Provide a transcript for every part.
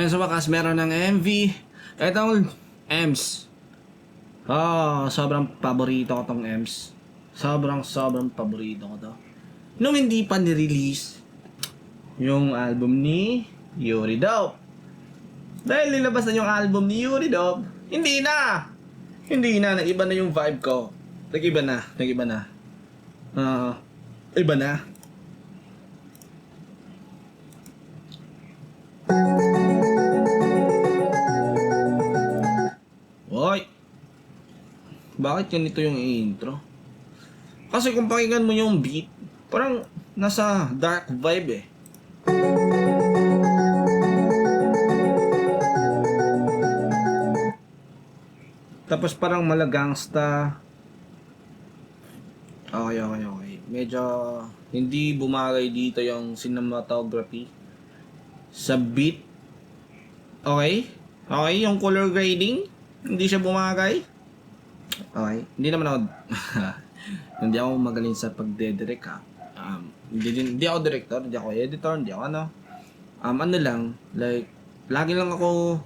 Ngayon sa wakas, meron ng MV. Itong EMS. Sobrang paborito ko tong EMS. Sobrang paborito ko to. Nung hindi pa ni-release yung album ni Yuri Dope. Dahil nilabas na yung album ni Yuri Dope, hindi na, nag-iba na yung vibe ko. Nag-iba na. Iba na. Hoy! Bakit ganito yung intro? Kasi kung pakinggan mo yung beat, parang nasa dark vibe eh. Tapos parang malagangsta. Okay. Medyo hindi bumagay dito yung cinematography sa beat. Okay, yung color grading, hindi siya bumagay. Okay, hindi naman ako hindi ako magaling sa pagde-direct ha. Hindi ako director, hindi ako editor, hindi ako ano. Ano lang, like lagi lang ako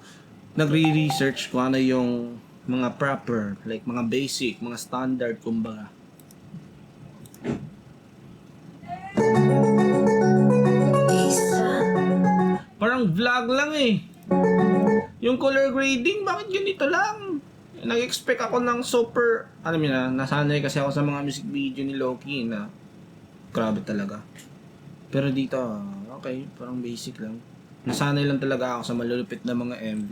nagre-research kung ano yung mga proper, like mga basic, mga standard kumbaga. Parang vlog lang eh. Yung color grading, bakit ganito lang? Nag-expect ako ng super, alam mo na, nasanay kasi ako sa mga music video ni Loki na grabe talaga. Pero dito, okay, parang basic lang. Nasanay lang talaga ako sa malulupit na mga MV.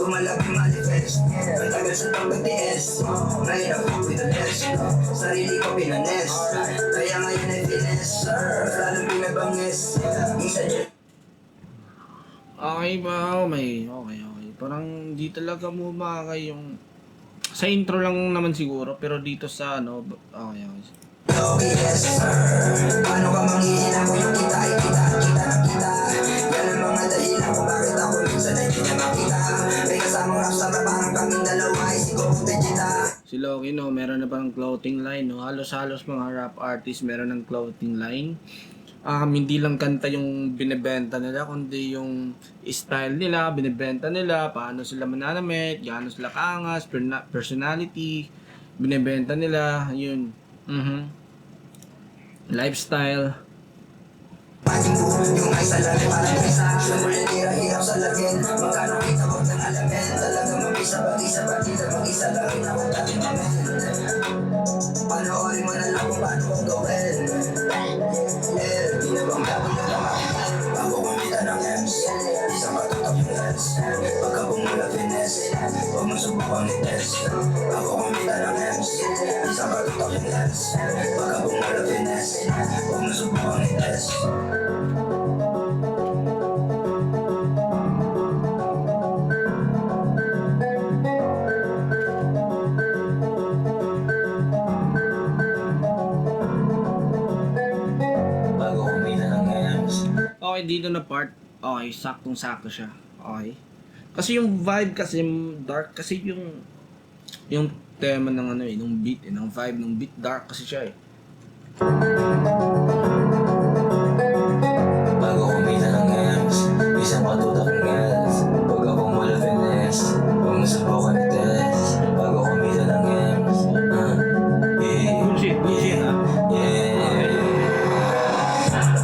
Tumalaki manifest. Ang tagal sa pag-BTS. Ngayon ako pinales. Sarili ko pinanes. Kaya ngayon ay fines. Lalong pinabangis. Okay ba? Okay. Parang di talaga bumagay yung sa intro lang naman siguro, pero dito sa ano, okay. Yes, sir. Paano ka manghihina mo yung kita ay kita Yan ang mga dahilan kung bakit ako minsan ay hindi na makita. May kasamang rap sa parang kaming dalawa ay si Goku Vegeta. Si Loki no, meron na parang clothing line no. Halos mga rap artists meron ng clothing line. Hindi lang kanta yung binebenta nila, kundi yung style nila, binebenta nila, paano sila mananamit, gaano sila kaangas, personality, binebenta nila, yun. Lifestyle. Yung ay sa lalim parang isa. Sumulit hirap sa lagin. Magkano kita wag ng alamin. Talaga mag-isa mag-isa lang ako dati namin. Panoorin mo na lang kung paano kong gawin. Di na bang gabon na lang bago kumita ng EMS. Isang matutok yung lens. Pagka bumula fitness, huwag mo subukang i-test. Bago kumita ng EMS. Isang matutok yung lens. Pagka bumula fitness, huwag mo subukang i-test. Okay, dito na part, okay, saktong-sakto siya. Okay. Kasi yung vibe kasi dark kasi yung tema ng ano eh, ng beat eh, ng vibe ng beat dark kasi siya eh. Bago kumita ng EMS, isang matutak ng gas. Pag akong wala finesse, huwag masubukan ng test. Bago kumita ng EMS, Bullshit ha.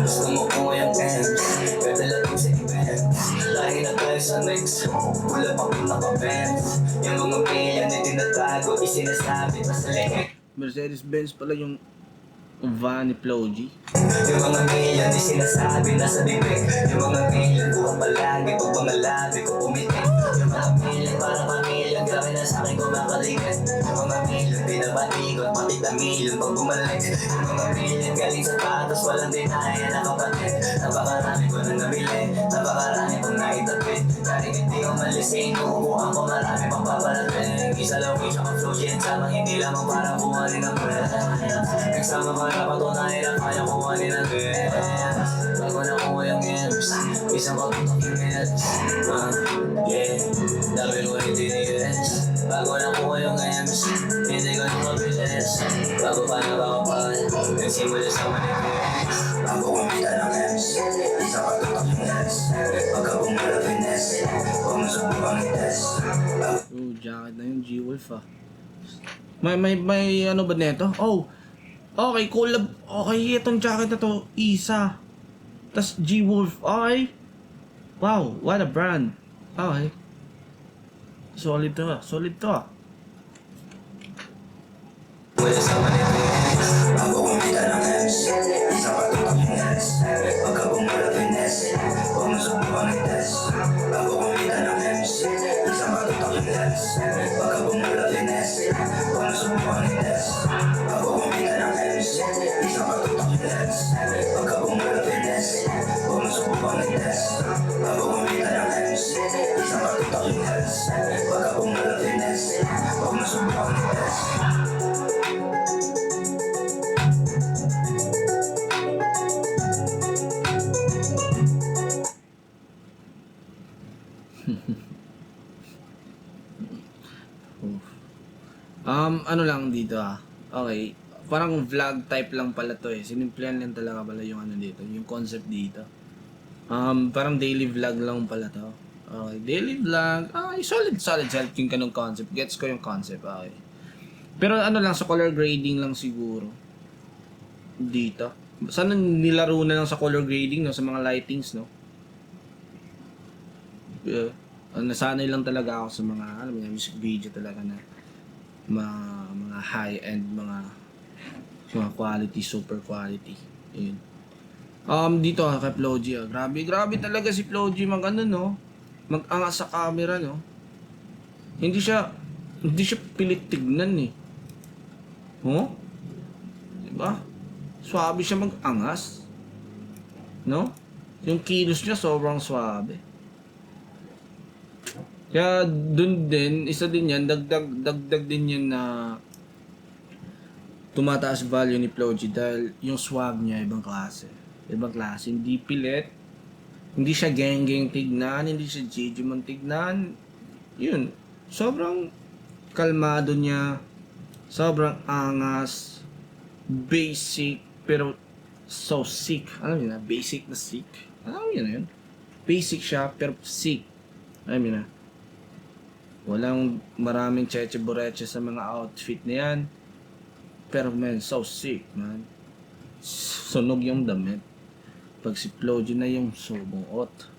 Gusto mo ko yung EMS, kadalating sa events. Lahi na tayo sa next, wala pa kong naka-fans. Yung mga million na tinatago, isinasabi na sa lekek. Mercedes-Benz pala yung van ni Flo G. Yung mga million na sinasabi na sa bibig. Yung mga million buwang palagi pag mga labi ko pumitik. Yung mga million parang pamilyon, grabe na sa akin kumakaligid. Yung mga million na maikot, mapit na milyon pag bumalik. Yung mga milyon galing sa patos, walang dinaya na kapatid. Napakarami ko nang nabili, napakarami kong naitapid. Kahit hindi ko malising, kukuha ko marami pang paparating. Isa lang wish ako sushi, samang hindi lamang para kuhanin ang bread. Nagsama para patunayan ang kaya kuhanin ang bread. Bago na kuha yung games, isang patutok yung games. Yeah, dami ko hindi nigets. Bago na kuha yung games, hindi ko na mabilis. Bago pa na bakapal, nagsimula sa manipis. Bago kumita ng games, isang patutok yung games. Pagka bumula finesse, huwag mo sububang i-test. Oh, jacket na yung G-Wolf ah. May ano ba neto? Oh, okay, collab. Okay, itong jacket na to, Isa. Tas G-Wolf, okay. Wow, what a brand. Okay. Solid to ah, solid to ah. Wala sa manipis, bago kumita ng games, isang patutok yung games. Pagka bumula finesse, huwag mo sububang i-test. Bago kumita ng games, isang patutok yung games. Pagka bumula finesse, huwag mo sububang i-test. Bago kumita ng games, isang patutok yung games. Pagka bumula finesse, huwag mo sububang i-test. Bago kumita ng games, isang patutok yung games. Pagka bumula finesse, huwag mo sububang i-test. Ano lang dito ah. Okay. Parang vlog type lang pala to eh. Sinimplehan lang talaga pala yung ano dito, yung concept dito. Parang daily vlog lang pala to. Okay, daily vlog. Solid yung kanong concept. Gets ko yung concept. Okay. Pero ano lang, sa color grading lang siguro. Dito. Sana nilaro na lang sa color grading, no? Sa mga lightings, no? Nasanay lang talaga ako sa mga, alam mo yun, music video talaga na mga high-end, mga quality, super quality. Ayun. Dito kay Floji, grabe talaga si Floji mag ano, no? Mag-angas sa camera, no? Hindi siya pilit tignan eh. Oh? Diba? Swabe siya mag-angas. No? Yung kilos niya sobrang swabe. Kaya dun din, isa din yan, dagdag din yan na tumataas value ni Floji dahil yung swag niya ibang klase. Ibang klase, hindi pilit, hindi siya geng-geng tignan, hindi siya jejumon tignan. Yun, sobrang kalmado niya, sobrang angas, basic, pero so sick. Alam niyo na, basic na sick. Alam niyo na yun? Basic siya, pero sick. Alam niyo na. Walang maraming cheche-boreche sa mga outfit na yan. Pero man, so sick, man. Sunog yung damit. Pag si Floji na yung sumuot.